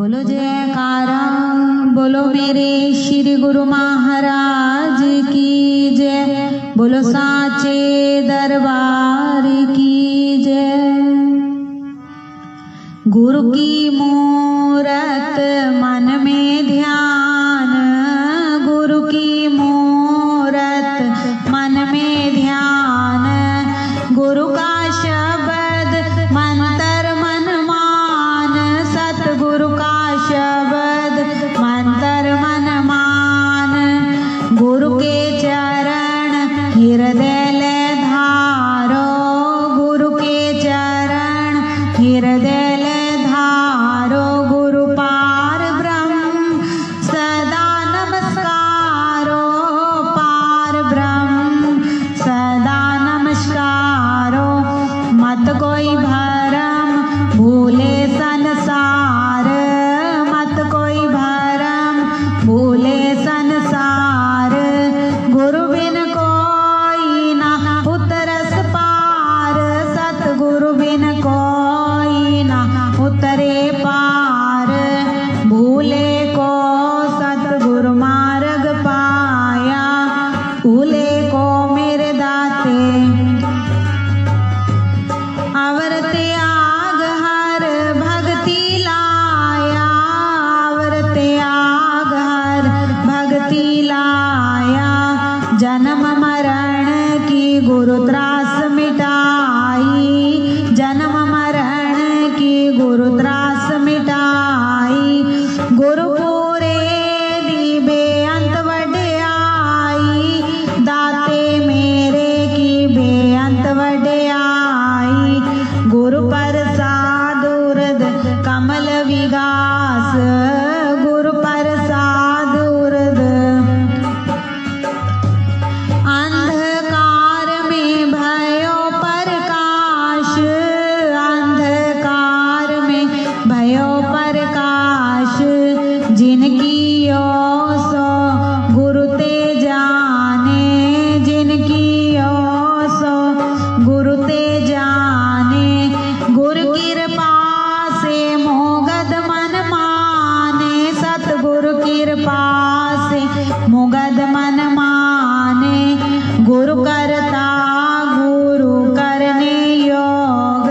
बोलो जयकारा, बोलो मेरे श्री गुरु महाराज की जय, बोलो साचे दरबार की जय। गुरु की मूरत मन में ध्यान, गुरु की मूरत मन में ध्यान, गुरु का शब्द मंत्र मन मान, सतगुरु का शब्द मंत्र मन मान, गुरु के चरण हृदय ले धारो, गुरु के चरण हृदय ले धारो, गुरु पार ब्रह्म सदा नमस्कारो, पार ब्रह्म सदा नमस्कारो, मत कोई भरम भूले संसार, मत कोई भरम भूले संसार, गुरु बिन कोई ना उतरस पार, सतगुरु बिन कोई ना उतरे पार, भूले को सतगुरु मार्ग पाया, भूले को मेरे दाते अवर त्याग हर भक्ति लाया, अवर त्याग हर भक्ति लाया, जन्म मरण की गुरु त्रास मिटाई, जन्म मरण की गुरु त्रास मिटाई, गुरु पूरे दीबे अंत वड्याई, दाते मेरे की बेअंत वड्याई, गुरु प्रसाद उर्द कमल विगास, गुरु प्रसाद उर्द अंधकार में भयो प्रकाश, अंधकार में भयो प्रकाश, जिनकी यो सो गुरु ते जाने, जिनकी यो सो गुरु ते जाने, गुरु कृपा से मोगद मन माने, सतगुरु कृपा से मोगद मन माने, गुरु करता गुरु करने योग,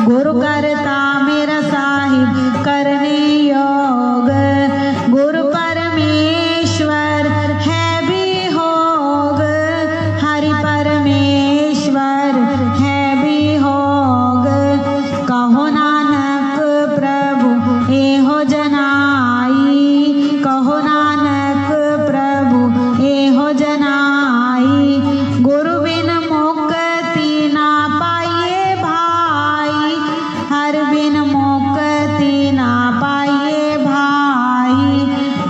गुरु करता मेरा साहिब करने योग, गुरु परमेश्वर है भी होग, हरि परमेश्वर है भी होग, कहो नानक प्रभु एहो जनाई, कहो नानक प्रभु एहो जनाई, गुरु बिन मुक्ति ना पाइए भाई, हर बिन मुक्ति ना पाइए भाई,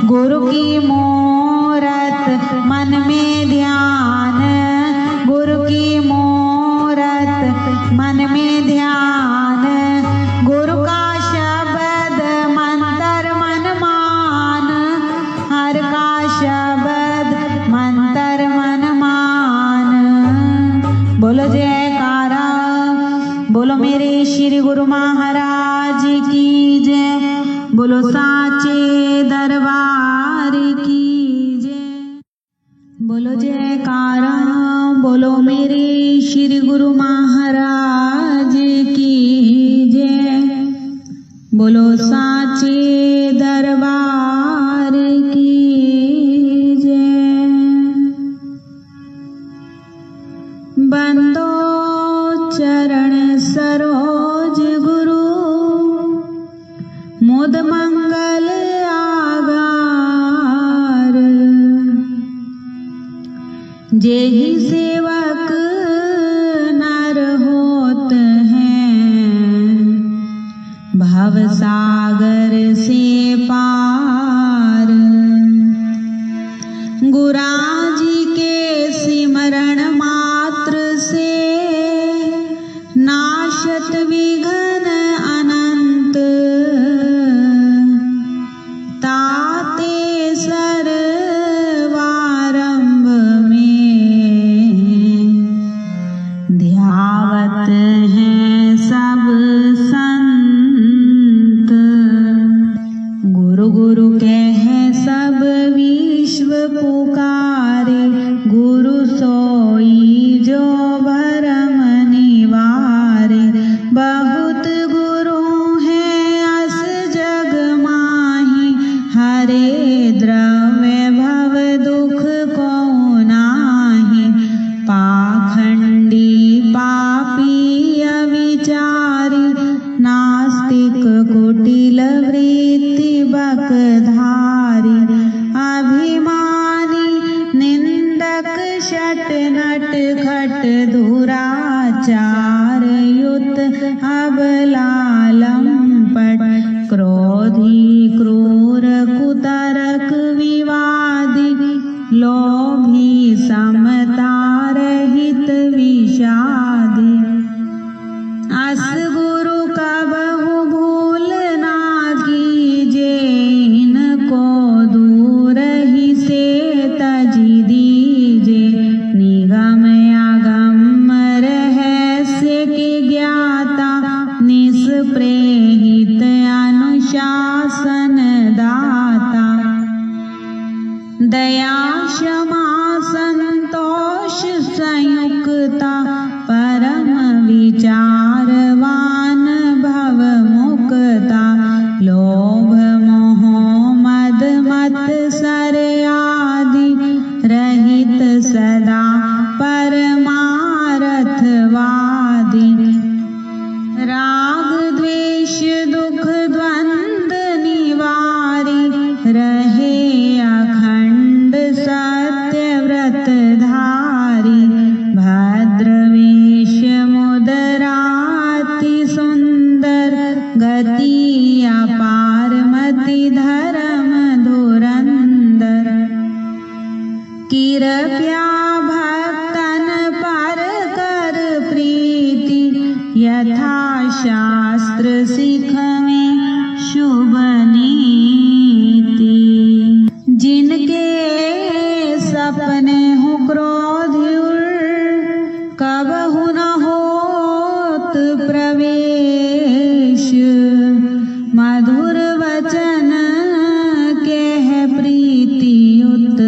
गुरु की मूरत मन में ध्यान, गुरु की मूरत मन में ध्यान, गुरु का शब्द मंत्र मन मान, हर का शब्द मंत्र मन मान। बोलो जयकारा, बोलो मेरे श्री गुरु महाराज की जय, बोलो साचे दरबार की जय। बोलो जयकारा, बोलो मेरे श्री गुरु महाराज की जय, बोलो साचे दरबार की जय। बंदो चरण सरोज गुरु, मुद मंगल आगार, जेहि सेवक नर होत हैं, भव सागर से पार, गुराजी के सिमरण मात्र से नाशत विघ्न अनंत, ताते सर्वारंभ में ध्यावत हैं सब संत। अबलालम पट क्रोधी क्रूर कुतरक विवादी लोभी समता रहित विषादी अस गुरु कबहु भूल ना कीजे इनको दूर ही से तजी दीजे निगम आगम रहस्य के ज्ञाता निष्प्रेहित अनुशासन दाता दया क्षमा संतोष संयुक्ता परम विचारवान भव मुक्ता लोभ मोह मद मत्सर आदि रहित सदा परमारथवादी राग द्वेष दुख द्वंद निवारी रहे अखंड सत्य व्रत धारी भद्र वेश मुदराति सुंदर गति अपार मति धर्म धुरंदर कृपया भक्तन पर कर प्रीति यथा शास्त्र सिख में शुभ नीति जिनके सपने हो क्रोध कबहु न होत प्रवेश मधुर वचन कह प्रीतियुत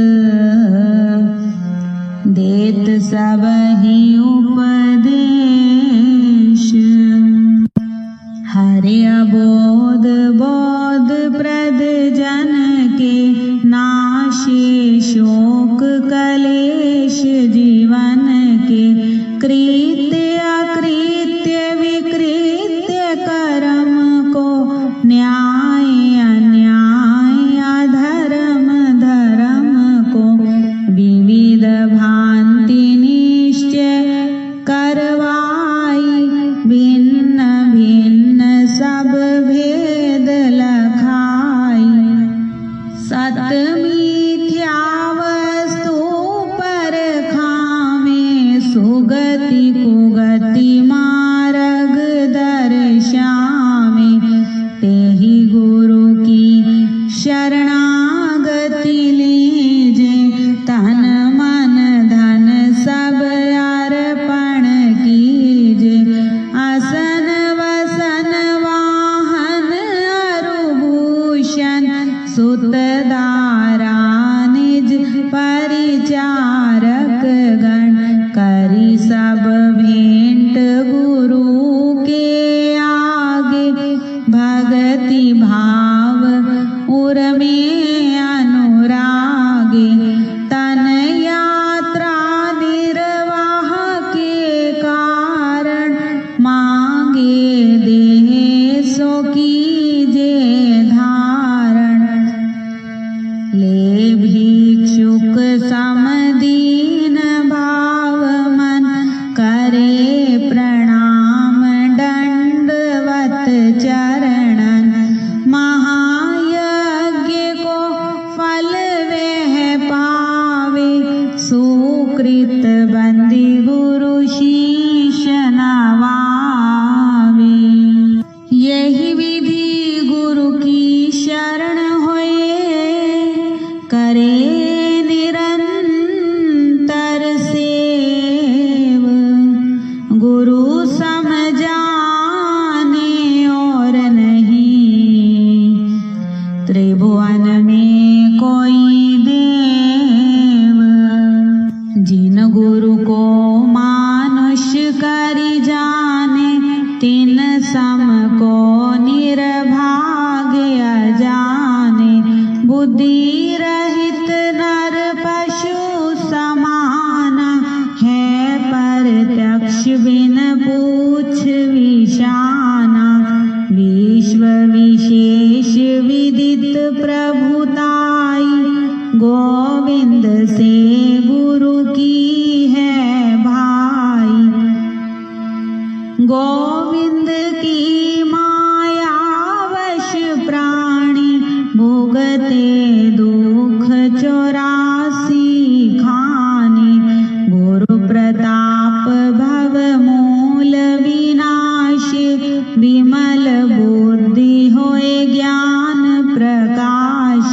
देत सब ही उपदेश हरे अबोध बोध प्रद जन के नाशे शोक कलेश जीवन के कृत्य अकृत्य विकृत्य कर्म को न्याय अन्याय अधर्म धर्म को विविध भांति निश्चय करवाई भिन्न भिन्न सब भेद लखाई सत मिथ्या वस्तु पर खामे सुगति कुगति मार्ग दर्शामे तेहि गुरु की शरणागति लीजे तन मन धन सब अर्पण कीजे असन वसन वाहन अरुभूषण सुत दारा निज परिचारक गण करी सब भेंट गुरु के आगे भगति भाव उर में अनुरागे तन यात्रा निर्वाह के कारण मांगे देह सो कीजे धारण ले भिक्षुक समदीन भाव मन करे प्रणाम दंडवत चरणन महायज्ञ को फल वह पावे सुकृत बंदी गुरु शीश नवावे यही विधि गुरु की शरण होए करे निरंतर सेव गुरु समझाने और नहीं त्रिभुवन में कोई देव जिन गुरु को मानुष करि जाने तिन सम को निर्भाग्य अजाने बुद्धि रहित नर पशु समाना है प्रत्यक्ष बिन पूछ विशाना विश्व विशेष विदित प्रभुताई गोविंद से गुरु की है भाई गोविंद विमल बुद्धि होए ज्ञान प्रकाश।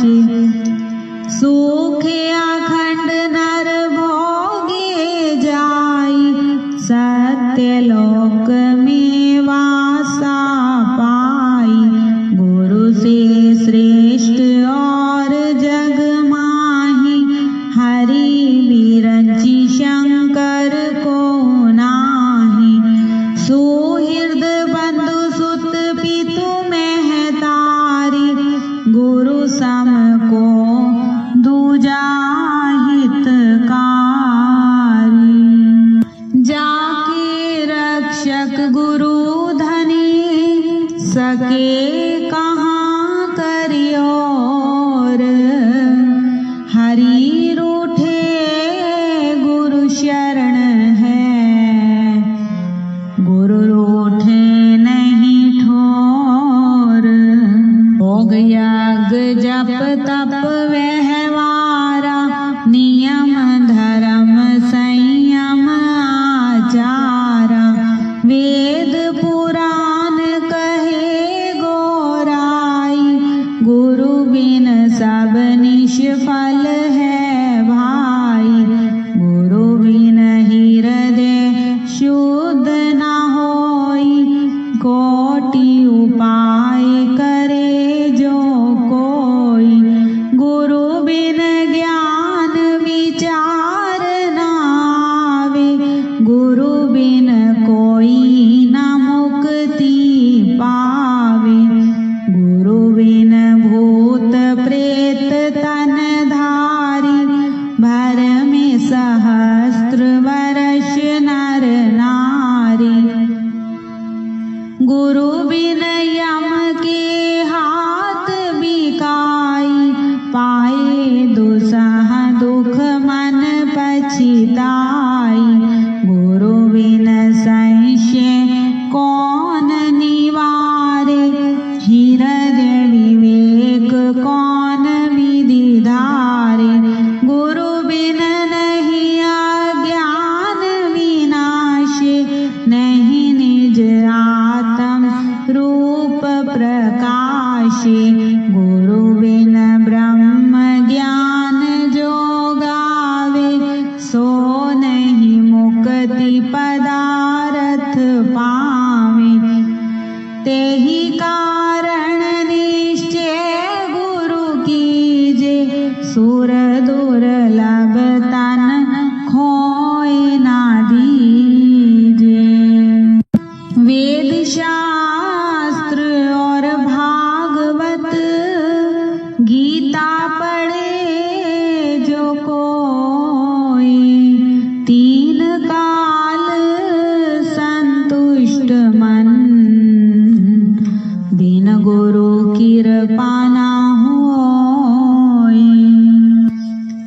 सुख अखंड नर भोगे जाई, सत्य लोक में वासा पाई। गुरु से श्रेष्ठ और जग माही, हरि विरंची शंकर को नाही। सुहृद बंधु सुत पितु महतारी, गुरु सम को दूजा हितकारी। जाके रक्षक गुरु धनी, सके कहाँ करियोर। हरि रूठे गुरु शरण है, गुरु रूठे नहीं ठोर। भोग यज्ञ जप तप व्यवहारा, नियम धर्म संयम आचारा। वेद पुराण कहे गोराई, गुरु बिन सब निष्फल है भाई। गुरु बिन हृदय शुद्ध न होई, कोटि उपाय करे जो कोई। गुरु बिन ज्ञान विचार न आवे, गुरु बिन कोई न मुक्ति पावे। गुरु बिन भूत प्रेत तन धारी, भर में सहस्त्र वर्ष नर नारी। गुरु बिन यम के हाथ बिकाई, पाए दुसह दुख मन पछिताई। गुरु बिन संशय कौन निवारे, हृदय विवेक कौन विधि धारे। गुरु बिन नहीं अज्ञान विनाशे, नहीं निज आत्म रूप प्रकाशे। गुरु बिन ब्रह्म ज्ञान जो गावे, सो नहीं मुक्ति पदारथ पावे। तेहि कारण निश्चय गुरु कीजे, सुर दुर्लभ तन खोए ना दीजे। वेद शास्त्र और भागवत, गीता पढ़े जो कोई। तीन काल संतुष्ट मन, बिन गुरु कृपा न होई।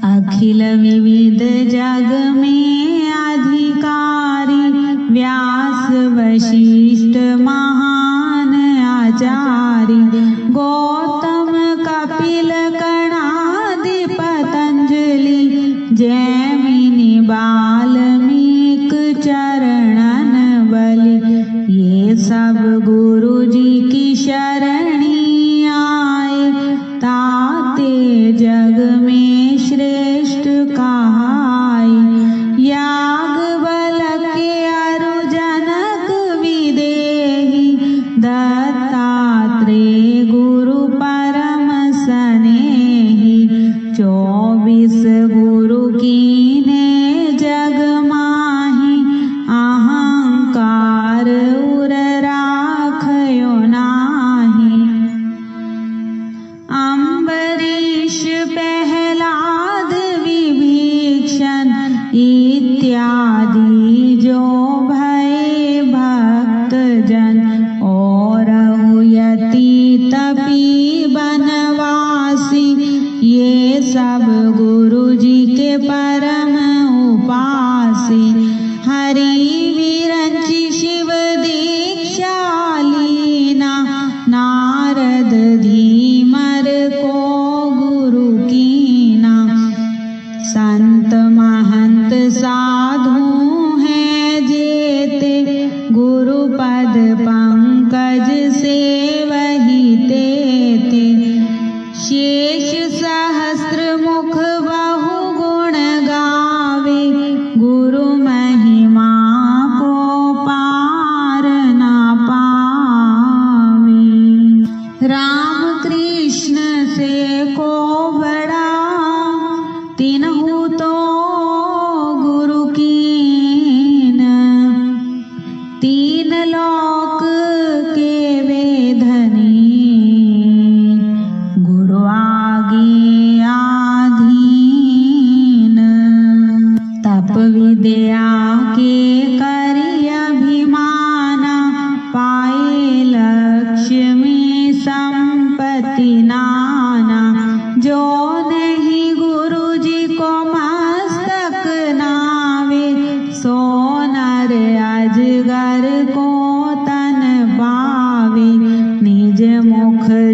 अखिल विविध जग में अधिकारी, व्यास वशिष्ठ महान आचार्य। गौतम कपिल कणादि पतंजलि, जैमिनि वाल्मीकि चरणन बलि। ये सब गुरु जी की शरणी आए, ताते जग में श्रेष्ठ कहाई। याग बल के अरु जनक विदेही, दत्तात्रेय गुरु परम सनेही। 24 गुरु कीने जग माही, अहंकार उर राखयो नाही।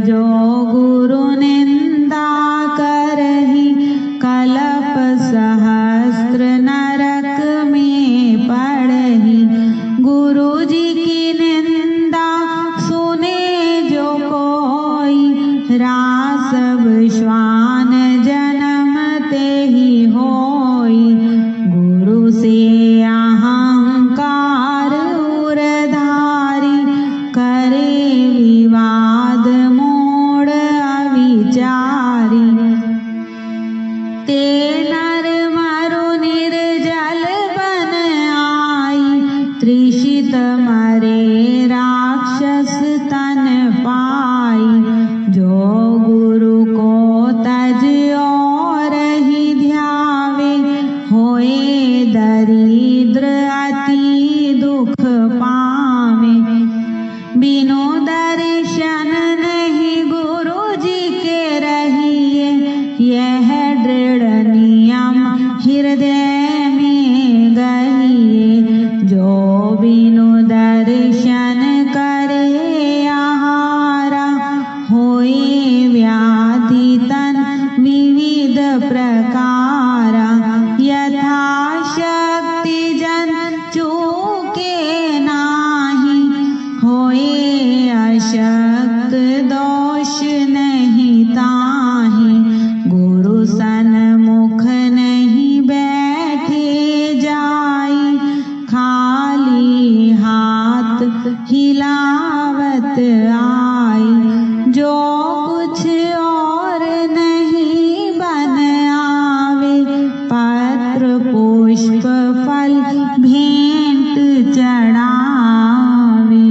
जो गुरु निंदा करही कलप सहस्त्र नरक में पड़ही। गुरु जी की निंदा सुने जो कोई रासव श्वान जन्म ते ही होई। गुरु से अहंकार उरधारी करे विवाद मोड़ अविचारी। ते नर मरु निर्जल बन आई त्रिषित मरे राक्षस तन पाई। जो गुरु को तज और ही ध्यावे होए दरिद्र अति दुख पावे। बिनु दर्शन नहीं गुरु जी के रहिए यह दृढ़ नियम हृदय में गहिए। जो बिनु दर्शन करे आहारा होए व्याधि तन विविध प्रकारा। यथा शक्ति जन चूके नाही होए अशक्त दोष नहीं ताहि। गुरु सन्मुख नहीं बैठे जाई खाली हाथ हिलावत आई। जो कुछ और नहीं बन आवे पत्र पुष्प फल भेंट चढ़ावे।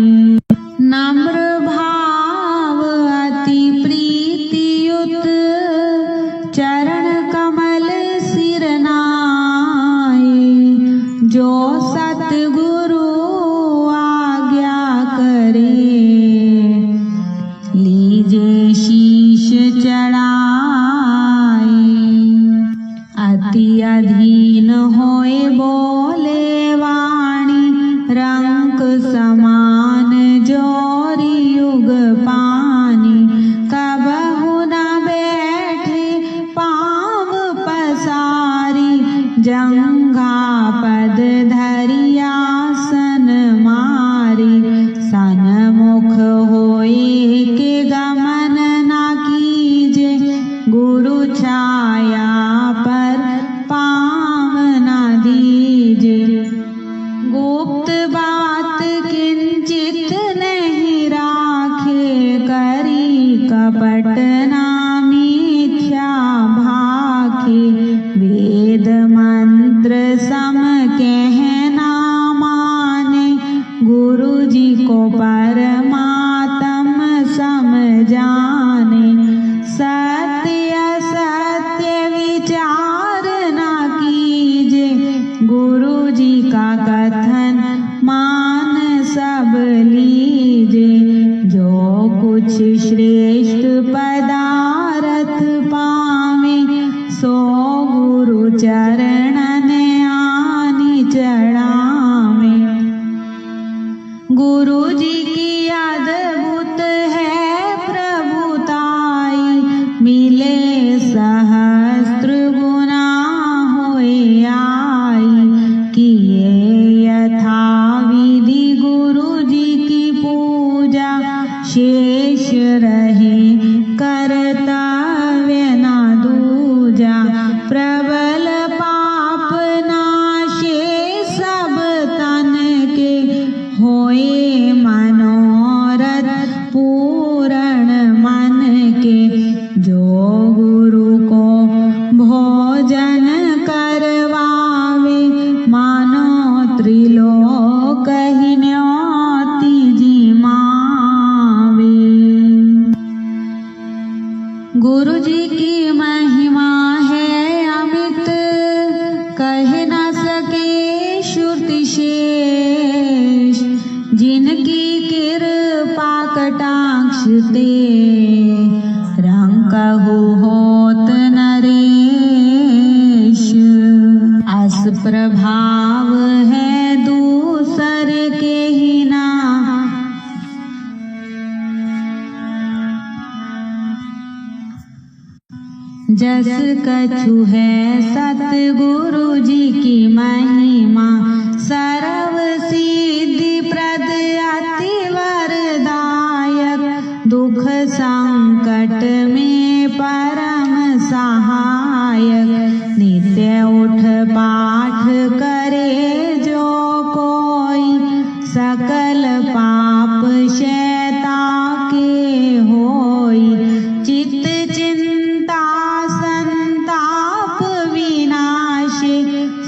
नम्र भाव अति प्रीतियुत चरण कमल सिर नाये। जो सतगुरु आज्ञा करे लीजे शीश चढ़ाए। अति अधीन होए बोले वाणी रंक समान जोरी युग पानी। कबहु न बैठे पाँव पसारी जंघा पद धरियासन मारी। सन्मुख होए के गमन न कीजे गुरु छाया पर पाँव न दीजे। गुप्त बात किंचित नहीं राखे करी कपट मिथ्या भाखे। वेद मंत्र सम कहना माने गुरु जी को परमात्म सम जाने। सत्य असत्य विचार न कीजे गुरु जी का कथन मान सब लीजे। जो कुछ श्रेष्ठ पदार्थ पावे सो गुरु चरणन आनि चढ़ावे। गुरु जी की अद्भुत है प्रभुताई मिले सहस्त्र गुना होए आई। किए यथा विधि गुरु जी की पूजा शेष रहे कर्तव्य न दूजा। प्रबल पाप नाशे सब तन के होए मनोरथ पूरण मन के। जो गुरु को भोजन करवावे मानो त्रिलोक ही न्योती जिमावे। गुरु जी की महिमा है अमित कह न सके श्रुति शेष। जिनकी कृपा कटाक्ष ते रंकहु होत नरेश। अस प्रभाव है दूसर के ही ना जस कछु है सतगुरु जी की महिमा, सर्व सिद्धि प्रद अति वरदायक, दुख संकट में परम सहायक। नित्य उठ पाठ करे जो कोई, सकल पाप शैता के होई। चित्त चिंता संताप विनाशी,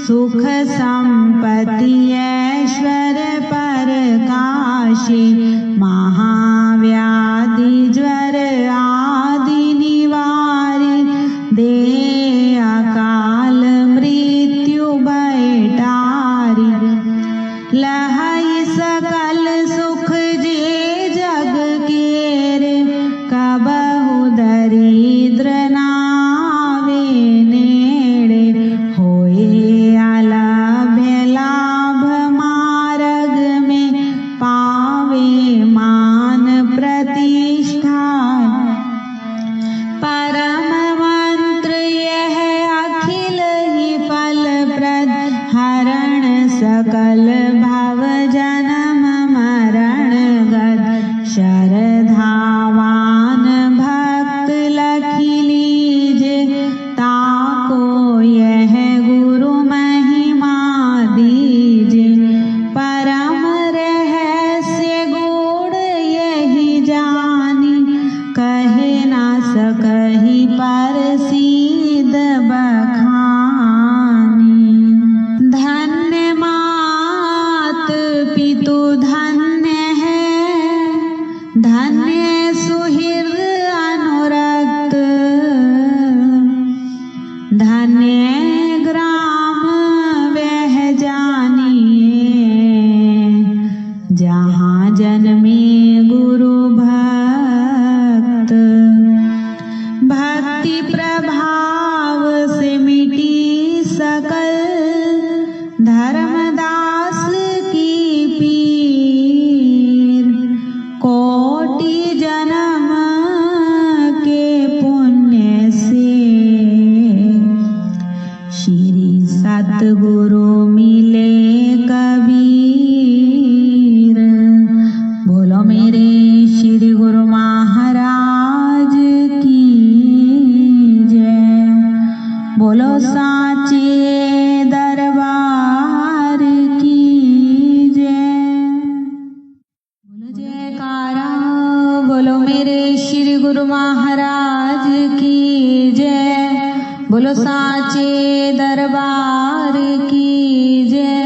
सुख संपत्ति ऐश्वर्य परकाशी। महाव्याधि ज्वर आदि निवारी, दे अकाल मृत्यु बैठारी। लहई सकल सुख जे जग केरे, कबहु दरिद्र नावे नेड़े। होए अलभ्य लाभ मार्ग में, पावे मान प्रतिष्ठा। परम मंत्र यह अखिल ही फलप्रद, हरण सकल भव जन्म मरण गद। श्रद्धावान भक्त लखी लीजे, ताको यह गुरु महिमा दीजे। परम रहस्य गूढ़ यही जानी, कहे ना सकहि परसिद्ध बखानी। धन्य मात पितु धन्य है, धन्य सुहृद अनुरक्त। धन्य ग्राम वह जानिए, जहाँ जन्मे गुरु भक्त। भक्ति प्रभाव से मिटी सकल, धर्मदास की पीर। कोटि जन्म के पुण्य से, श्री सतगुरु मिले कबीर। बोलो मेरे श्री गुरु महाराज की जय। बोलो साचे दरबार की जय। बोलो जयकारा, बोलो मेरे श्री गुरु महाराज की जय। बोलो साचे दरबार की जय।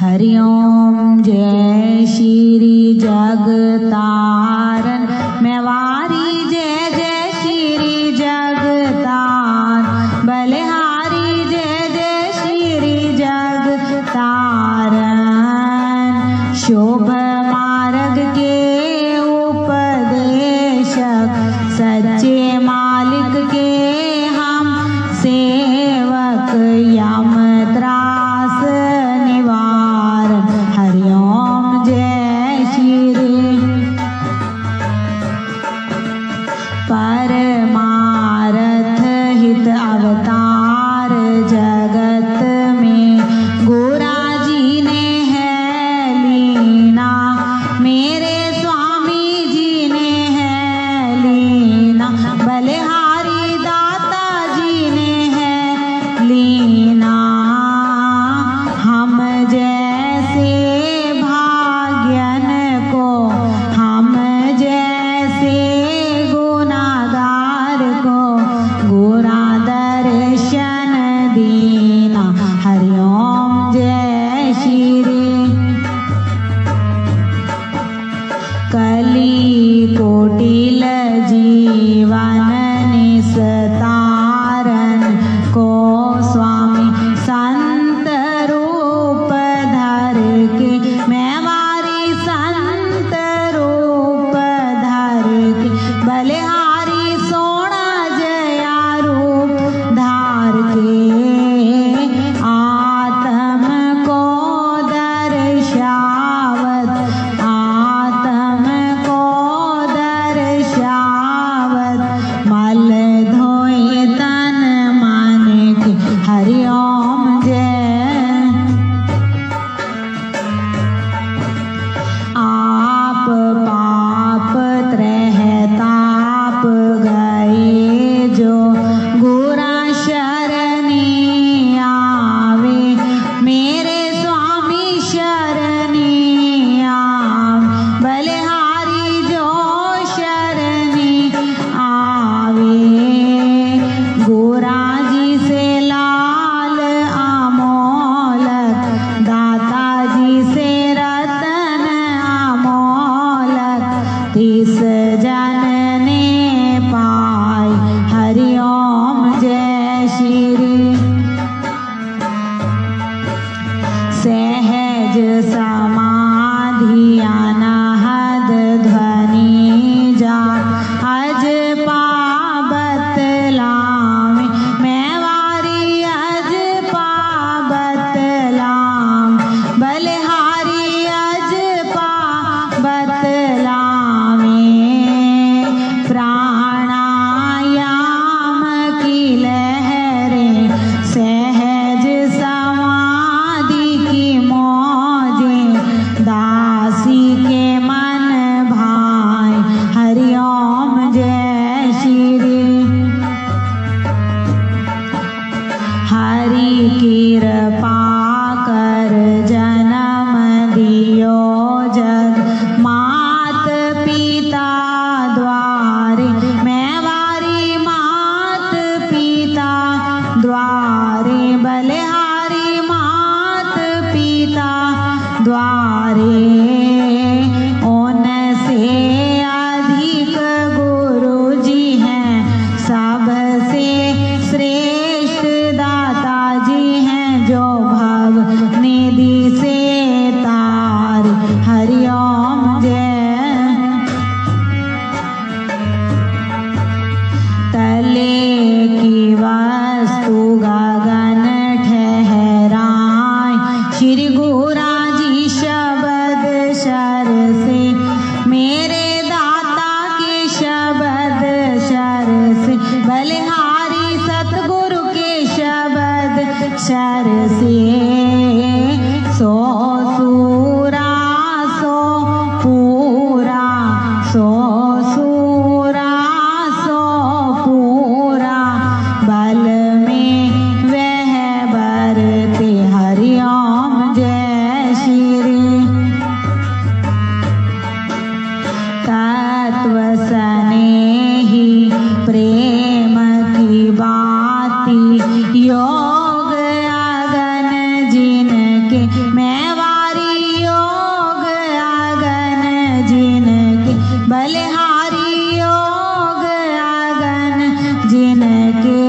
हरि ओम जय श्री जगतारण मेवारी, जय जय श्री जगतार। बलिहारी जय जय श्री जगतारण। शोभ मार्ग के उपदेशक, सच्चे मालिक के हम सेवक। यम त्रास निवारण, हरि ओम जय श्री। परमारथ हित अवतार जगत में, गोरा जी ने है लीना। मेरे स्वामी जी ने है लीना। बलिहारी दाता जी ने है लीना। हम जैसे भाग्यन को, हम जैसे गुनाहगार को, गोरा दर्शन दीना। हरि ओम जय श्री। कली कोटिल जीवन निस्तारण को, स्वामी संत रूप धर के। मेवारी संत रूप धर के, बलिहारी सोना जया रूप धार के। आत्म को दर्शावत, आत्म को दर्शावत। तिस जन ने पाई हरि ओम जय श्री। सहज समाधि अनहद ध्वनि जा अज पाबत लाम मैं वारी अज पाबत लाम बलिहारी अज पाबत लामे प्राणायाम की लहरें सहज समाधि की मौजें दासी के मन भाई हरि ओम जय श्री। हरि कृपा कर जन्म दियो जग मात पिता द्वारे मैं वारी मात पिता द्वारे बलिहारी मात पिता द्वारे ओन से अधिक गुरु जी हैं सबसे श्रेष्ठ दाता जी हैं जो भव निधि से तार हरि ओम जय। तले की वस्तु गगन ठहराए श्री गुरा जी शब्द शर से मेरे दाता के शब्द शर से बलिहारी सतगुरु के शब्द शर से सो सूरा सो पूरा सो सूरा सो पूरा बल में वह बरते हरि ओम जय श्री। तत्व स्नेही प्रेम की बाती योग अगन जिनके मैं वारी योग अगन जिनके बलिहारी योग अगन जिनके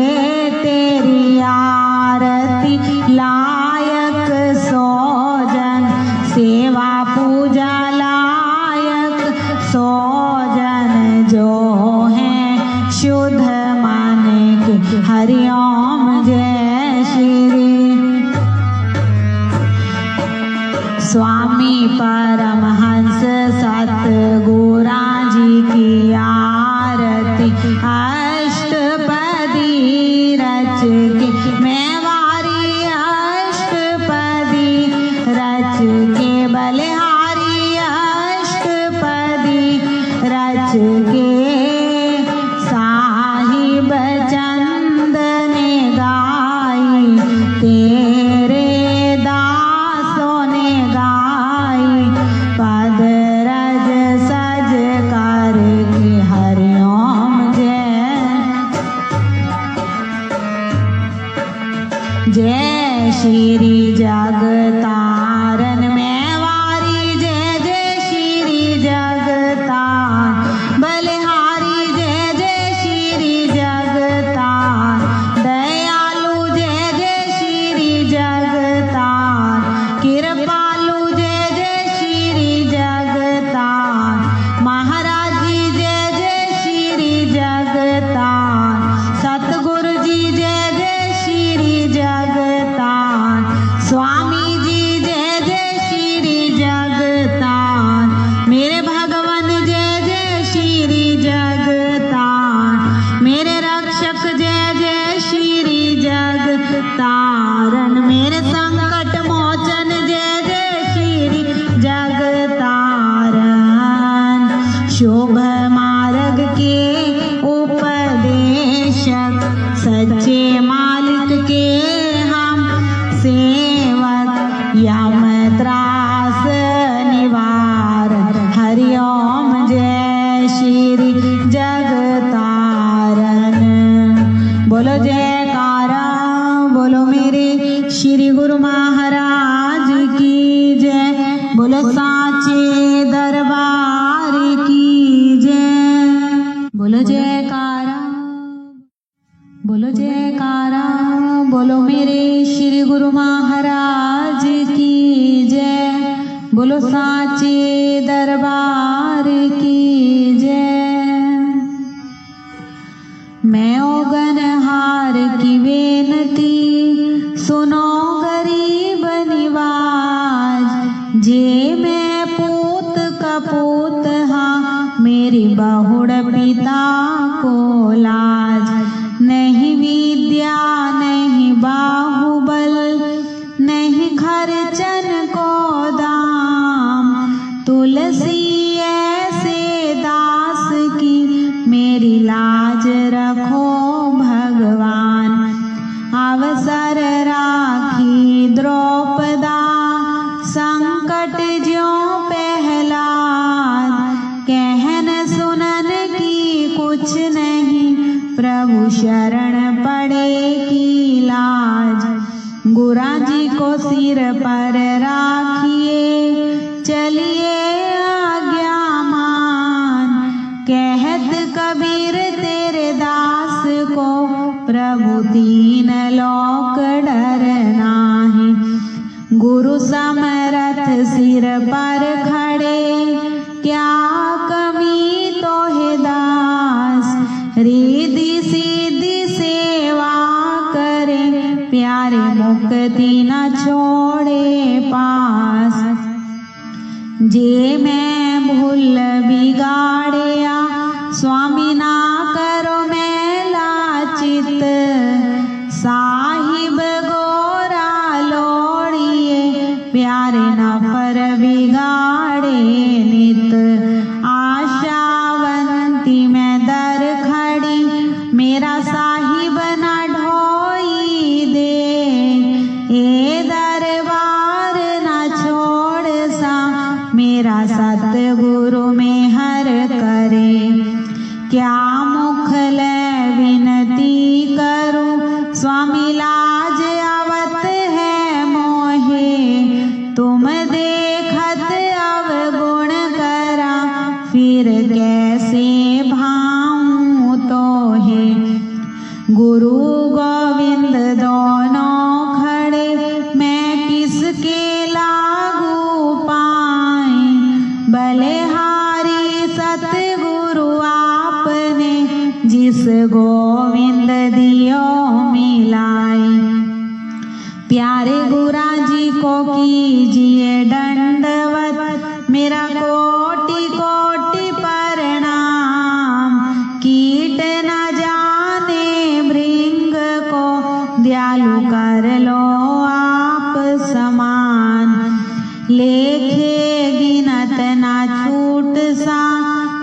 तेरी आरती लायक सोजन सेवा पूजा लायक सोजन जो है शुद्ध मन के हरि ओम जय श्री। स्वामी परमहंस सतगुरा जी की आरती अष्टपदी रच के मैं वारी अष्टपदी रच के बलिहारी अष्टपदी रच के साहिब चंद ने गाई तेरे दासों ने गाई पद रज सज कर के हरि ओम जय। जय श्री जगतारन मैं वारी जय जय श्री जगतार बलिहारी जय जय श्री जगतार दयालु जय जय श्री जगतार कृपालु जय जय श्री जगतार महाराज जी जय जय श्री जगतार सतगुरु जी जय जय श्री जगतार स्वामी जी जय जय श्री जगतार मेरे भगवान जय जय श्री जगतार मेरे रक्षक जय जय श्री जगतारन मेरे संकट मोचन जय जय श्री जगतारन शुभ मार्ग के उपदेशक सच्चे मालिक के हम सेवक यम त्रास निवारक हरि ओम जय श्री जगतारन। बोलो जयकारा बोलो मेरे श्री गुरु महाराज की जय बोलो साचे दरबार की सरकार की जय। मैं ओगनहार की बेनती सुनो गरीब निवाज। जे मैं पूत कपूत हाँ मेरी बहुड़ पिता को लाज। नहीं विद्या नहीं बाहुबल नहीं खर्चन को दाम। तुलसी ऐसे दास की मेरी लाज रखो भगवान। अवसर राखी द्रौपदा संकट ज्यों प्रहलाद। कहन सुनन की कुछ नहीं प्रभु शरण पड़े की लाज। गुरा जी को सिर पर राखिए चलिए आज्ञा मान। कहत कबीर तेरे दास को प्रभु तीन लोक डर नाहि। गुरु समरथ सिर पर खड़े क्या कमी तो है दास। रिद्धि सिद्धि सेवा करे प्यारे मुक्ति न छोड़े पास। जे मैं भूल बिगाड़िया स्वामी ना करो मैं लाचित। साहिब गोरा लोड़िए प्यारे नफर बिगाड़े नित। आशावंती मैं दर खड़ी मेरा साहिब न ढोई दे। ए दरबार न छोड़ सा मेरा सतगुरु में हर करे। क्या मुख ले विनती करूं स्वामी लाज आवत है मोहे। तुम देखत अवगुण करा फिर कैसे भाऊं तो है। गुरु गोविंद दोनों खड़े मैं किसके लागू पाए। बलिहारी सतगुरु आपने जिस गोविंद दियो मिलाई। प्यारे गुरा जी को कीजिए दंडवत मेरा कोटि कोटि प्रणाम। कीट न जाने भृंग को दयालु कर लो आप समान। लेखे गिनत ना छूट सा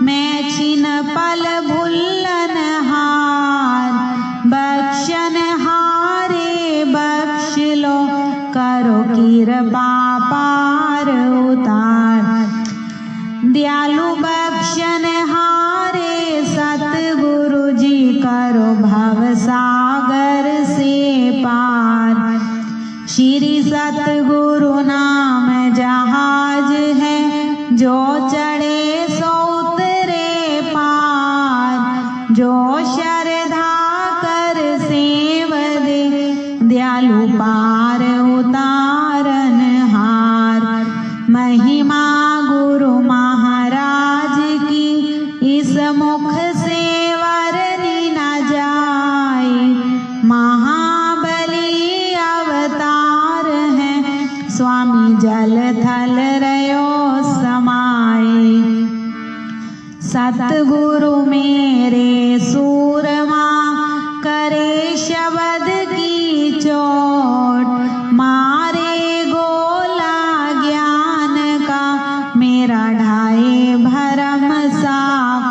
मैं छिन पल भुल्लन हार। बख्शन हारे बख्श लो करो कृपा पार उतार। दयालु बख्शन हारे सतगुरु जी करो भव सागर से पार। श्री सतगुरु नाम जहाज है जो चढ़े सो उतरे पार। जो श्रद्धा कर सेव दे दयालु पार उतारन हार। महिमा गुरु महाराज की इस मुख से वर्णि न जाए। महाबली अवतार है स्वामी जल थल रयो समाए। सतगुरु मेरे सूरमा करे शब्द की चोट। मारे गोला ज्ञान का मेरा ढाए भरम सा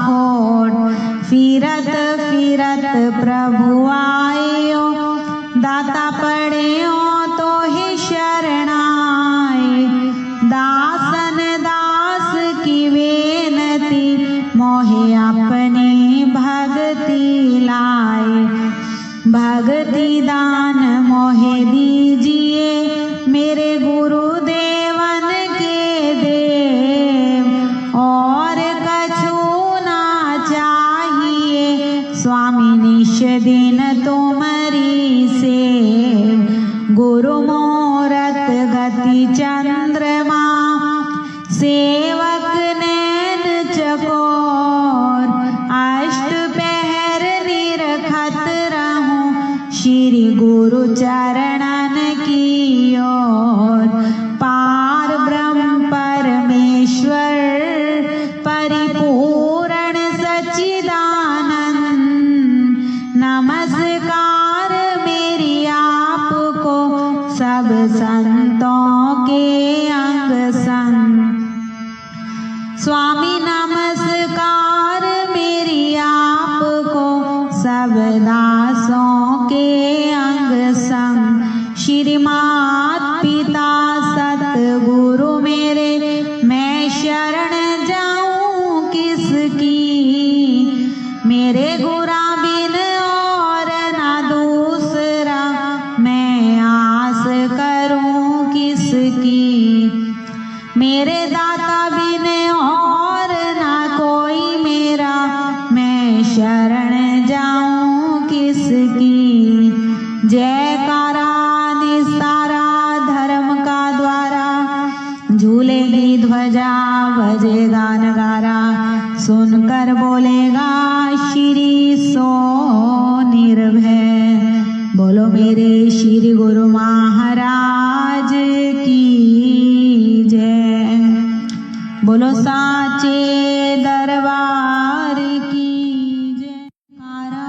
खोट। फिरत फिरत प्रभु आयो दाता पड़े तो ही शरणाए। दासन दास की बेनती मोहे अपनी भक्ति चकोर, अष्ट पहर निरखत रहूं श्री गुरु चरणन की ओर। पार ब्रह्म परमेश्वर परिपूर्ण सच्चिदानंद, नमस्कार मेरी आपको सब संतों के अंग संग। स्वामी नमस्कार मेरी आपको सब दासों के अंग संग। श्री माता पिता सतगुरु मेरे, मैं शरण जाऊं किसकी। मेरे गुरा बिन और ना दूसरा, मैं आस करूं किसकी। मेरे दाता बिन और ना कोई मेरा, मैं शरण जाऊं किसकी। जयकारा निस्तारा धर्म का द्वारा, झूलेगी ध्वजा बजेगा नगारा। सुनकर बोलेगा श्री सो निर्भय। बोलो मेरे श्री गुरु महाराज की जय। बोलो साचे दरबार की जयकारा।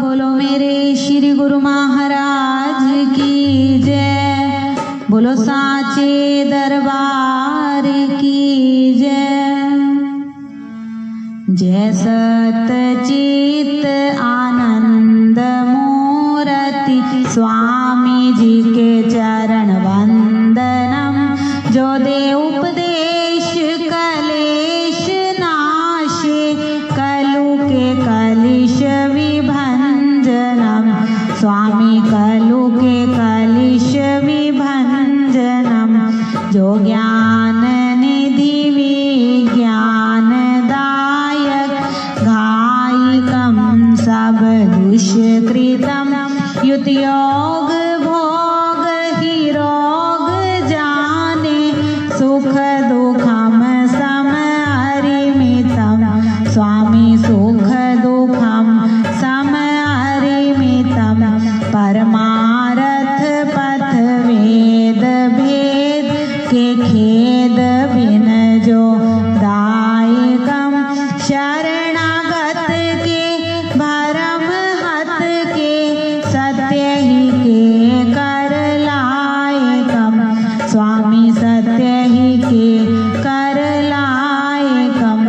बोलो मेरे श्री गुरु महाराज की जय। बोलो साचे दरबार की जय। जय सतचित आनंद मूर्ति, स्वामी जी के चरण वंदनम। जो दे उपदेश कलेश नाशे, कलु के कलिश विभंजनम। स्वामी कलु के कलिश विभंजनम। जो ज्ञान निधि विज्ञान दायक, घायिकम सब दुष्कृतम। युत योग भोग ही रोग जाने, सुख दुखम सम अरिमितम। स्वामी सुख दुखम सम अरिमितम। परमारथ पथ वेद भेद के खेद बिन जो दायकम। शरणागत के भरम हत के, सत्य ही के कर लायकम। स्वामी सत्य ही के कर लायकम।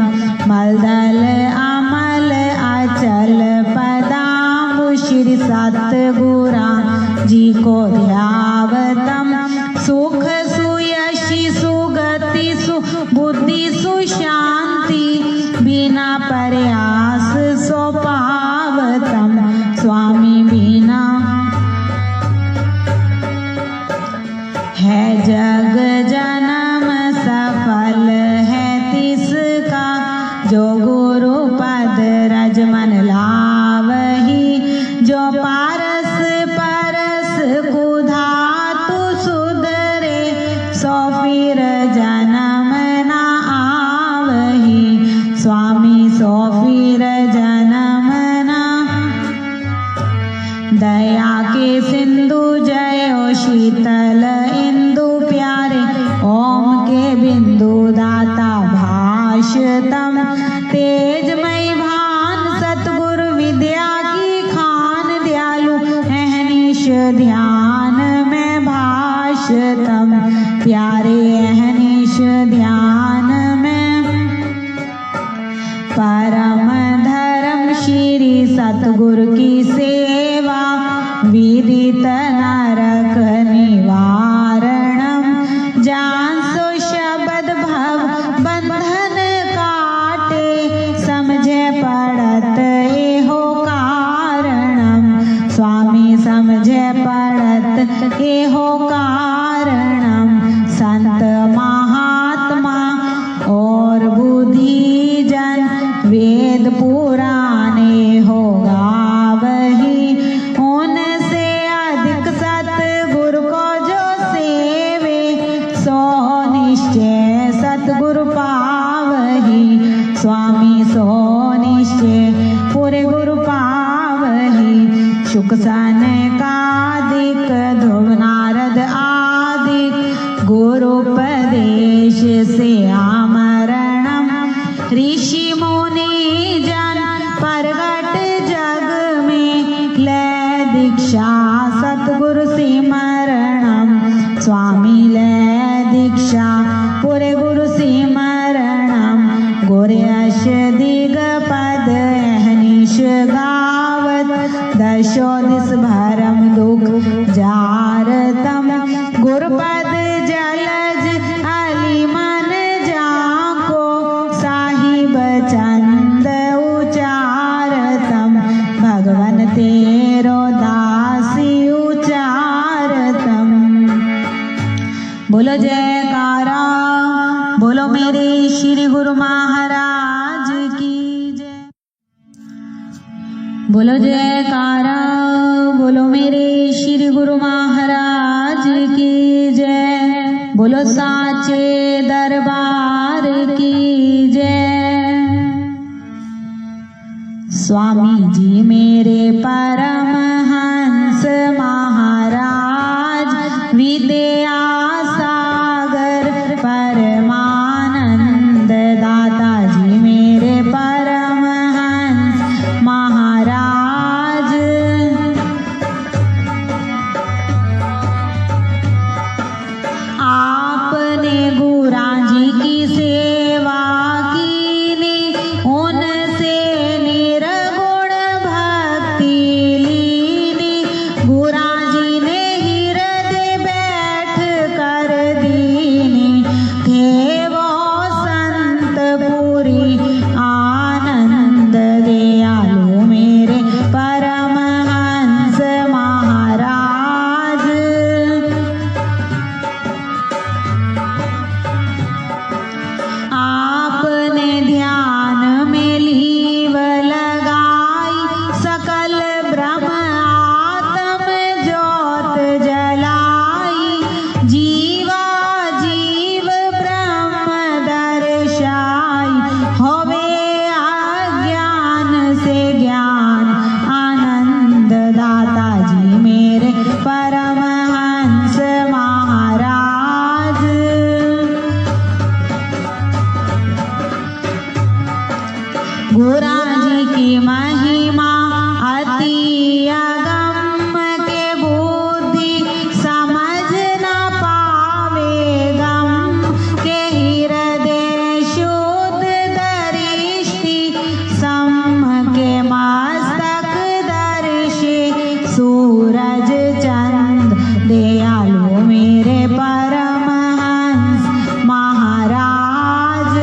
मलदल अमल अचल पदाम्बु, श्री सतगुरा जी को ध्यावतम। सुख सुयशि सुगति सुबुद्धि सुशांति, बिना प्रयास सो पावतम। स्वामी बिना है जग जन्म सफल है तिसका। जो गुरु पद रज मन लावही, जो पारस परस कुधातु सुधरे। सो फिर जन्म ना आवही, स्वामी सो फिर जन्म ना। दया के सिंधु जयो शीतल इंदु प्यारे, ओम के बिंदु दाता भाषतम। तेजमय भान सतगुरु विद्या की खान, दयालु अहनिश ध्यान में भाषतम। प्यारे अहनिश ध्यान में, परम धर्म श्री सतगुरु की सेवा। विदित नरक निवारणम, जान सो शब्द भव बंधन काटे। समझे पड़त एहो कारणम, स्वामी समझे पड़त एहो कारणम। संत महात्मा और बुद्धि जन, वेद पुराणे हो गावही। उनसे अधिक स्वामी सो निश्चय पूरे गुरु पावही शुक सनकादिक ध्रुव नारद आदिक गुरुपदेश से आमरणम ऋषि मुनि जन प्रगट जग में ले दीक्षा सतगुरु सिमरणम स्वामी ले दीक्षा पूरे गुरु सिमरणम गोर्यश दिगपद अहनिश गावत दशो दिस भरम दुख जारतम गुरुपद जलज अली मन जाको साहिब चंद उचारतम भगवन तेरो दासी उचारतम। बोलो जयकारा बोलो मेरे श्री गुरु महाराज की जय। बोलो जयकारा बोलो मेरे श्री गुरु महाराज की जय। बोलो साचे दरबार की जय। स्वामी जी मेरे परमहंस महाराज विद्या सागर परमानंद दाता जी मेरे परमहंस महाराज। आपने गुरा जी की सेवा कीनी उनसे निर्गुण भक्ति लीनी गुरा जी ने हृदय बैठ कर दीनी थे वो संत पूरी आनंद दयालु मेरे परमहंस महाराज। आपने ध्यान में लीव लगाई सकल ब्रह्म आत्म ज्योत जलाई जीवा जीव ब्रह्म दर्शाई होवे अज्ञान से ज्ञान आनंद दाता जी मेरे परमहंस महाराज। गुरा जी की महिमा अति अगम के बुद्धि समझ न पावे गम के हृदय शुद्ध दृष्टि सम के मस्तक दर्शि सूरज चंद दयालु मेरे परमहंस महाराज।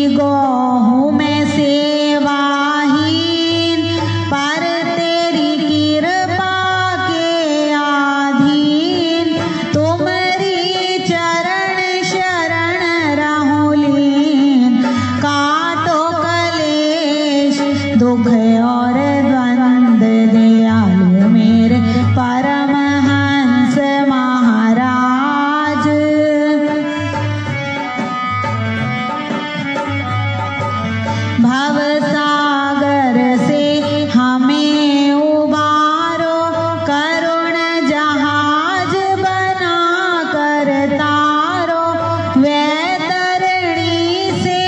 गो हूँ मैं सेवाहीन, पर तेरी कृपा के अधीन। तुम्हारी चरण शरण रहूं लीन, काटो कलेश दुख और द्वंद। दयालु मेरे परमहंस महाराज, भव सागर से हमें उबारो, करुण जहाज बना कर तारो। वैतरणी से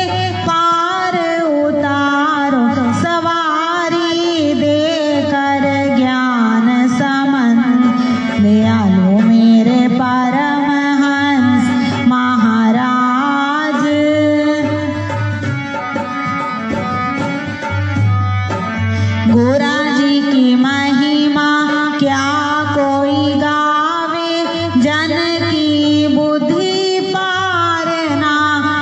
पार उतारो, सवारी दे कर ज्ञान समन। दयालु मेरे परमहंस महाराज, गोरा जी की महिमा क्या कोई गावे, जन की बुद्धि पार ना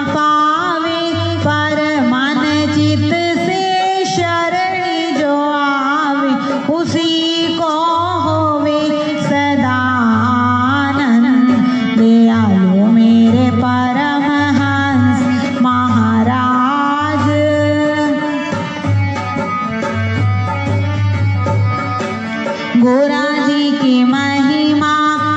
पावे। पर मन चित से शरण जो आवे, उसी को होवे सदा आनंद। दयालु मेरे परमहंस महाराज, गोरा जी की महिमा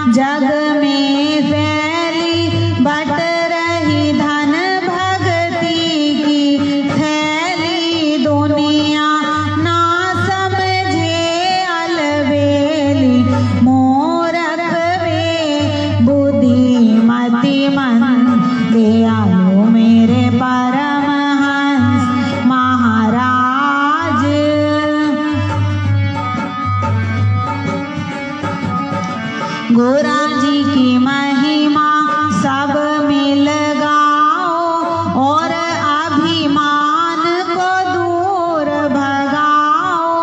जग में फैली, बट रही धन भक्ति की थैली। दुनिया ना समझे अलबेली, मूरख वे बुद्धिमति मन। दयालु मेरे परमहंस महाराज, गोरा जी की महिमा सब मिल गाओ, और अभिमान को दूर भगाओ।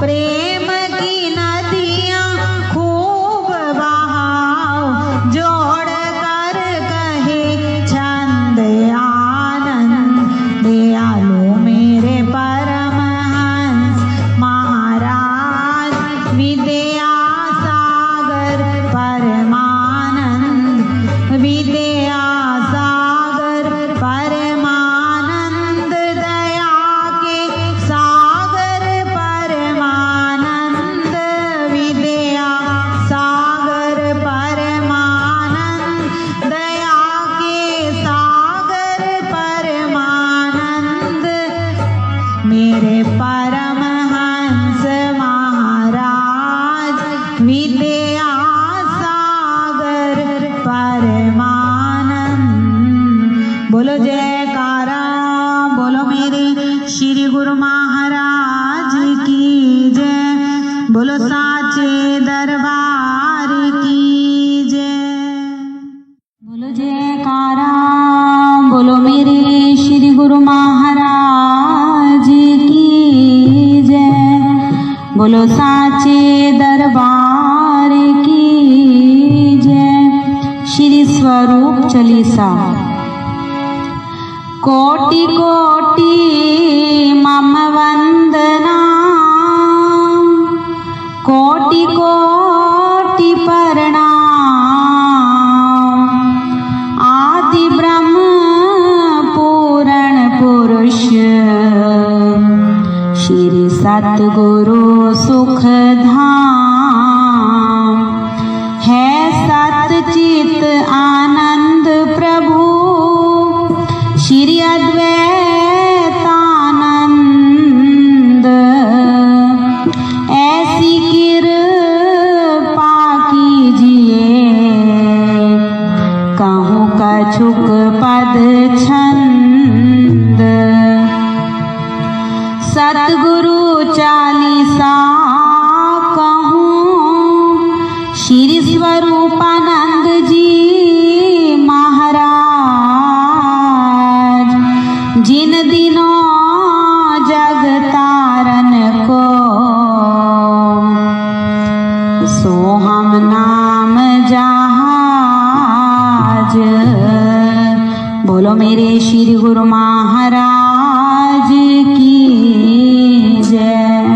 प्रेम की नदियाँ खूब बहाओ, जोड़ कर कहे छंद आनंद। दयालु मेरे परमहंस महाराज, विद्या सागर परमानंद। विद्या सागर परमानंद, दया के सागर परमानंद। विद्या सागर परमानंद, दया के सागर परमानंद। मेरे परमहंस महाराज, विद्या सागर परमानंद। बोलो जयकारा, बोलो मेरे श्री गुरु महाराज की जय। बोलो साचे दरबार की जय। बोलो जयकारा, बोलो मेरे श्री गुरु महाराज की जय। बोलो साचे दरबार की जय। श्री स्वरूप चालीसा। कोटि कोटि मम वंदना, कोटि कोटि प्रणाम। आदि ब्रह्म पूरण पुरुष, श्री सतगुरु सुख धाम। है सतचित आनंद प्रभु, श्री अद्वैतानंद। ऐसी कृपा कीजिए, कहूँ कछुक पद छंद। सतगुरु चालीसा कहूँ, श्री स्वरूपानंद जी महाराज। जिन दिनों जग तारन को, सो हम नाम जहाज। बोलो बोलो मेरे श्री गुरु महाराज की जय।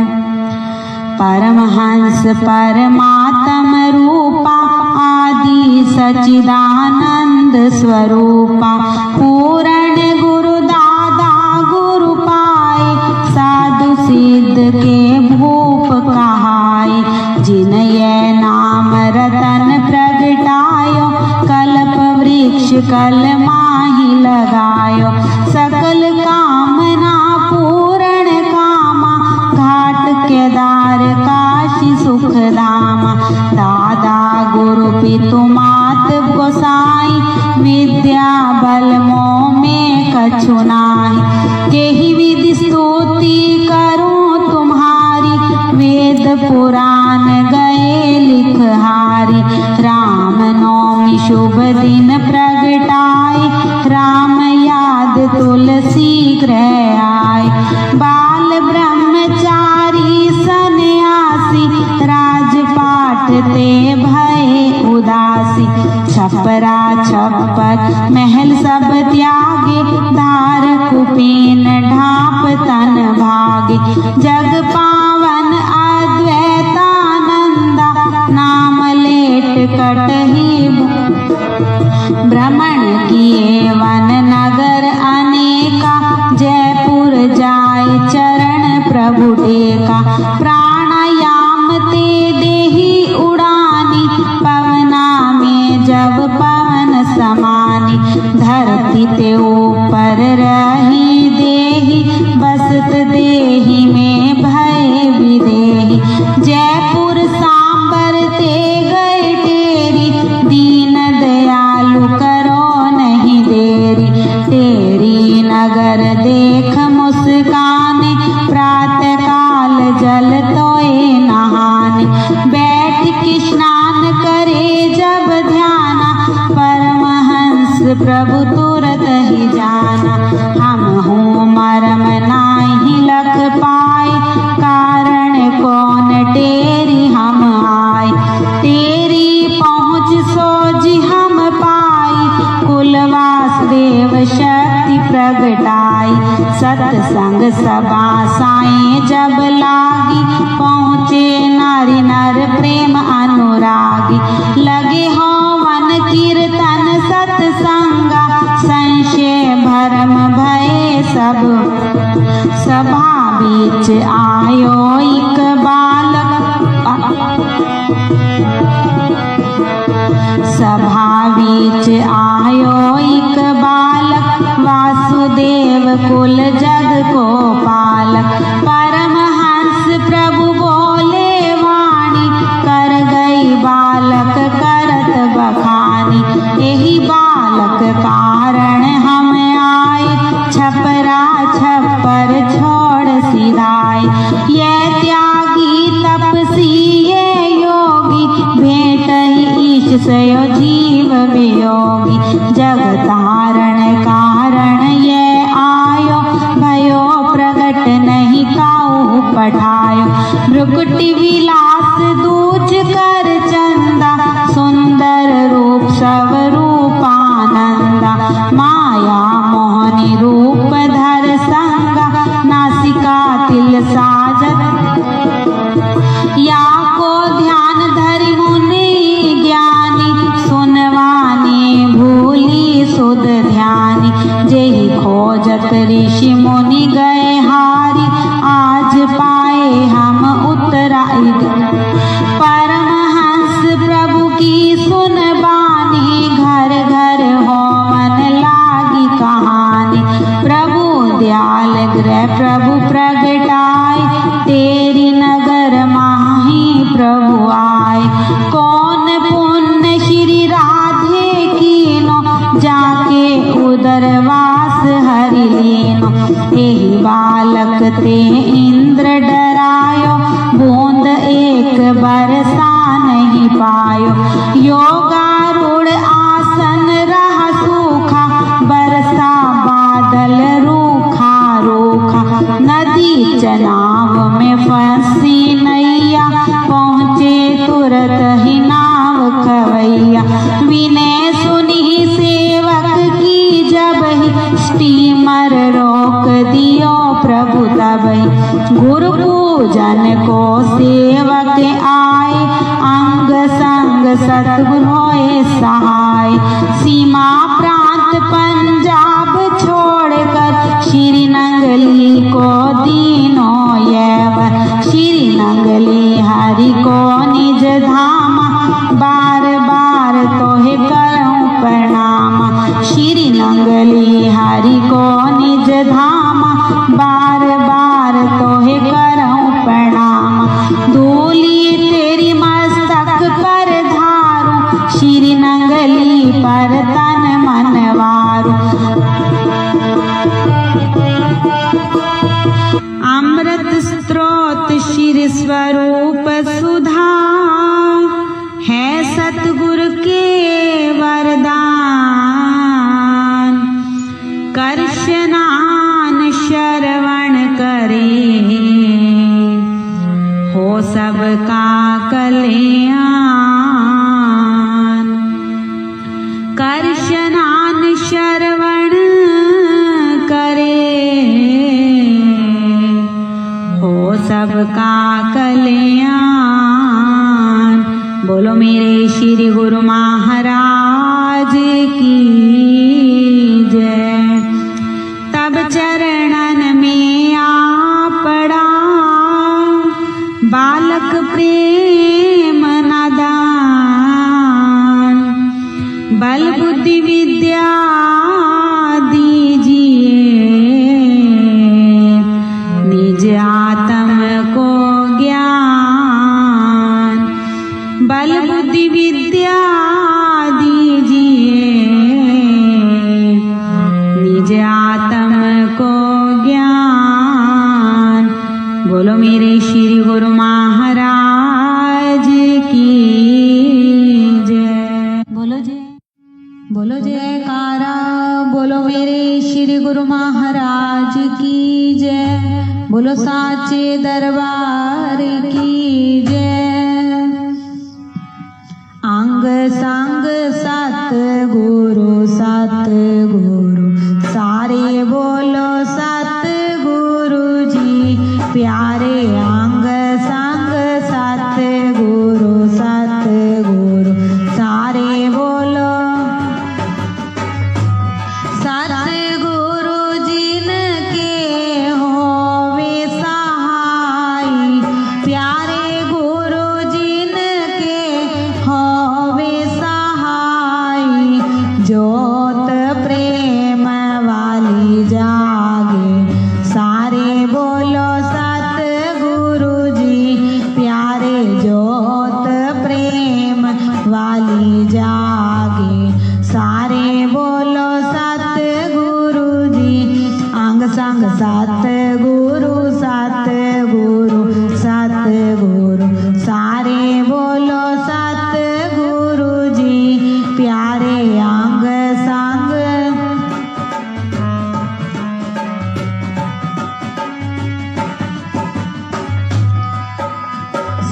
परमहंस परमात्म रूपा आदि सच्चिदानंद स्वरूपा पूर्ण गुरु दादा गुरु पाए साधु सिद्ध के भूप कहाए जिन ये नाम रतन प्रगटायो कल्प वृक्ष कल माही लगायो सकल कामना पूर्ण कामा घाट केदार काशी सुख धामा दादा गुरु पितु मात गोसाई विद्या बल मोह में कछु नाही केहि विधि स्तुति करूं तुम्हारी वेद पुराण गए लिखहारी राम नवमी शुभ दिन प्रगटाए राम याद तुलसी गृह आए बाल ब्रह्मचारी सन्यासी राजपाट ते भय उदासी छपरा छप्पर महल सब त्यागे धार कुपीन ढाप तन भागे जग पावन अद्वैतानंदा नाम लेट कटही भ्रमण किए वन नगर अनेका जयपुर जाए चरण प्रभु टेका प्राणायाम ते देही उड़ानी पवना में जब पवन समानी धरती ते ऊपर रही देही बसत देही में भय विदेही जयपुर सांबर ते गए तेरी दीन दयालु करो नहीं देरी तेरी नगर देख मुस्काने प्रातः काल जल तोए नहाने बैठ के स्नान करे जब ध्याना परमहंस प्रभु तुरत ही जाना हम हूँ मरम नाही लख पाए कारण कौन तेरी हम आए तेरी पहुँच सोजी हम पाई कुलवास देव शक्ति प्रगटाई सत्संग सभा साई जब लागी पहुँचे नारी नर प्रेम अनुरागी लगे हो वन कीर्तन सत्संगा संशय भरम भय सब सभा बीच आयो एक बालक सभा बीच आयो एक बालक वासुदेव कुल जग को पालक परमहंस प्रभु बोले वाणी कर गई बालक करत बखानी यही बालक कारण हम आए छपरा छप्पर छोड़ सिधाए ये त्यागी तपसी ये योगी भेट ईश सयो जीव वियोगी जग तारण कारण ये आयो भयो प्रगट नहीं काऊ पठायो भ्रुकुटी विलास दूज कर चंदा सुंदर रूप सब रूपानंदा माया मोहनी रूप धर संगा नासिका तिल साजत या को ध्यान धरि मुनि ज्ञानी सुनवानी भूली सुध ध्यानी जेहि खोजत ऋषि मुनि गए हारी आज पाए हम उतराई परमहंस प्रभु की सुन बानी घर घर हो मन लागी कहानी प्रभु दयाल गृह प्रभु प्रगटाए तेरी नगर माही प्रभु आए कौन पुण्य श्री राधे कीनो जाके उदरवास हरि लीनो यही बालक ते इंद्र डरायो बूंद एक बरसा नहीं पायो योगारूढ़ आसन रहा सूखा बरसा बादल रूखा रूखा नदी चनाव में फंसी नैया पहुँचे तुरत ही नाव खवैया विनय सुनी सेवक की जब ही रोक दियो प्रभु तबई। गुरु पूजन को सेवक आए, अंग संग सतगुरु होए सहाय। सीमा प्रांत पंजाब छोड़कर श्री नंगली को दीनो यवन। श्री नंगली हरि को निज धाम, बार बार तोहे करऊं प्रणाम। श्री नंगली हरि को निज धाम, बार बार तोहे करऊं प्रणाम। धूली तेरी मस्तक पर धारूं, श्री नंगली पर तन मन वारूं। अमृत स्रोत श्री स्वरूप सुधा, है सतगुरु के वरदान। कर स्नान श्रवण करे, हो सबका कल्याण। कर स्नान श्रवण करे, हो सबका कल्याण। बोलो मेरे श्री गुरु महाराज की जय। तब चरणन में आ पड़ा, बालक प्रेम नादान। बल बुद्धि विद्या दीजिए, निज आत्म को ज्ञान। बल बुद्धि विद्या दीजिए, निज आत्म को ज्ञान। बोलो मेरे श्री गुरु महाराज की जय। बोलो जयकारा, बोलो मेरे श्री गुरु महाराज की जय। बोलो साचे दरबार की जय। अंग संग सतगुरु सतगुरु, सारे बोलो सतगुरु जी प्यारे। अंग संग सतगुरु सतगुरु, सारे बोलो सतगुरु जिनके होवे सहाय। प्यारे गुरु जिनके होवे सहाय, ज्योत प्रेम वाली जागे। सारे बोलो सतगुरु जी प्यारे, ज्योत प्रेम वाली जागे। सारे बोलो सतगुरु जी। अंग संग सतगुरु सतगुरु सतगुरु, सारे बोलो सतगुरु जी प्यारे। अंग संग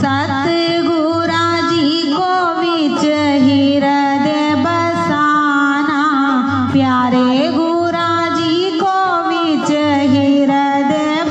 सतगुरा जी को विच हृदय बसाना। प्यारे गुरा जी को विच हृदय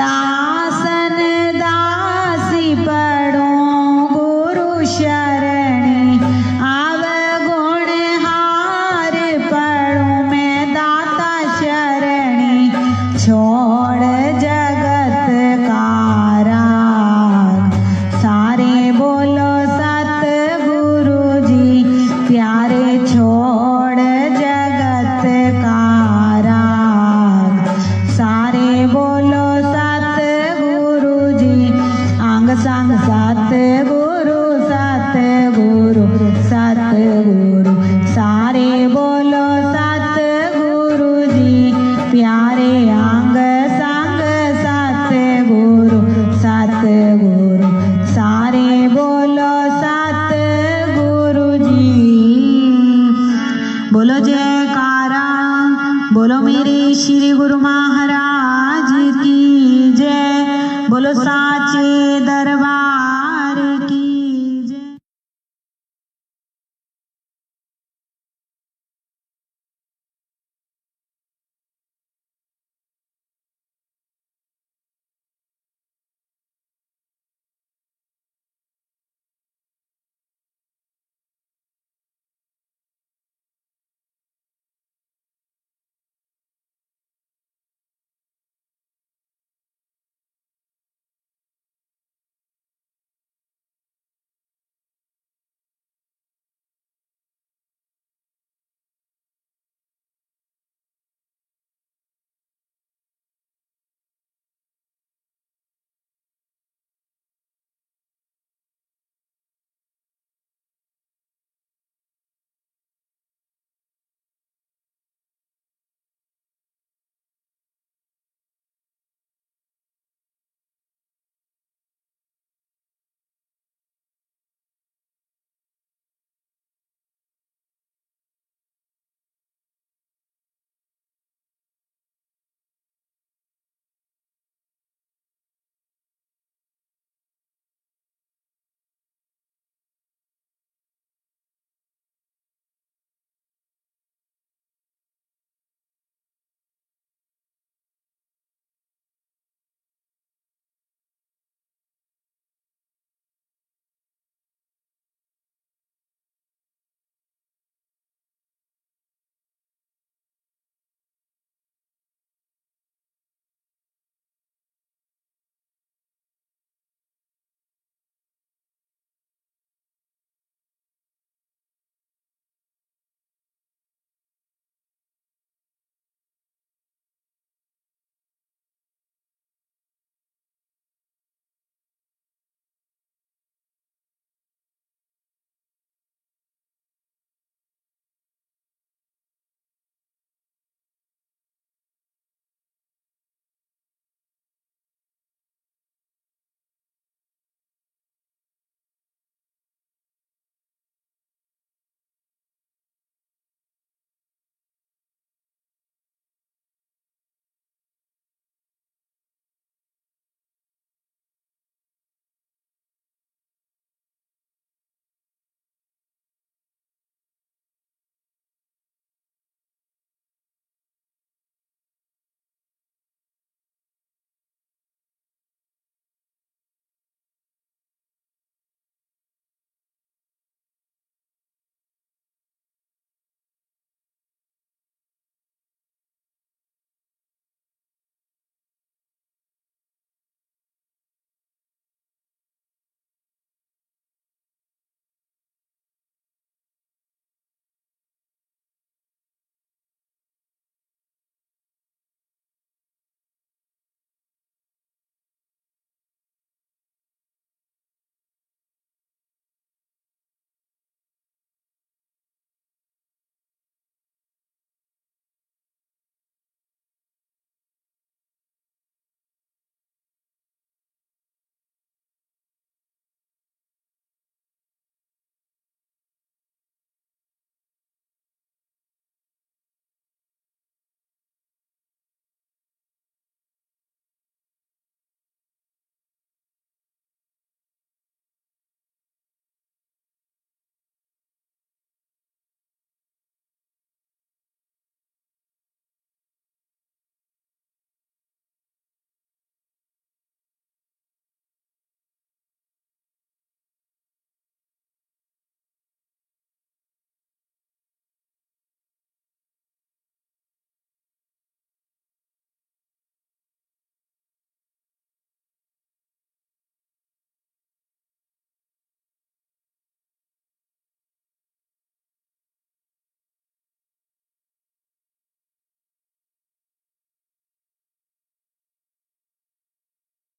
दासन दासी पढ़ो गुरु शरणी आव गुण हार पढ़ो मैं दाता शरणी छोड़ जगत का राग सारे बोलो सतगुरु जी प्यारे छोड़ जगत का राग सारे बोलो सतगुरु जी अंग संग सतगुरु सतगुरु सतगुरु सारे बोलो सतगुरु जी प्यारे अंग संग सतगुरु सतगुरु सारे बोलो सतगुरु जी। बोलो जयकारा बोलो मेरे श्री गुरु महा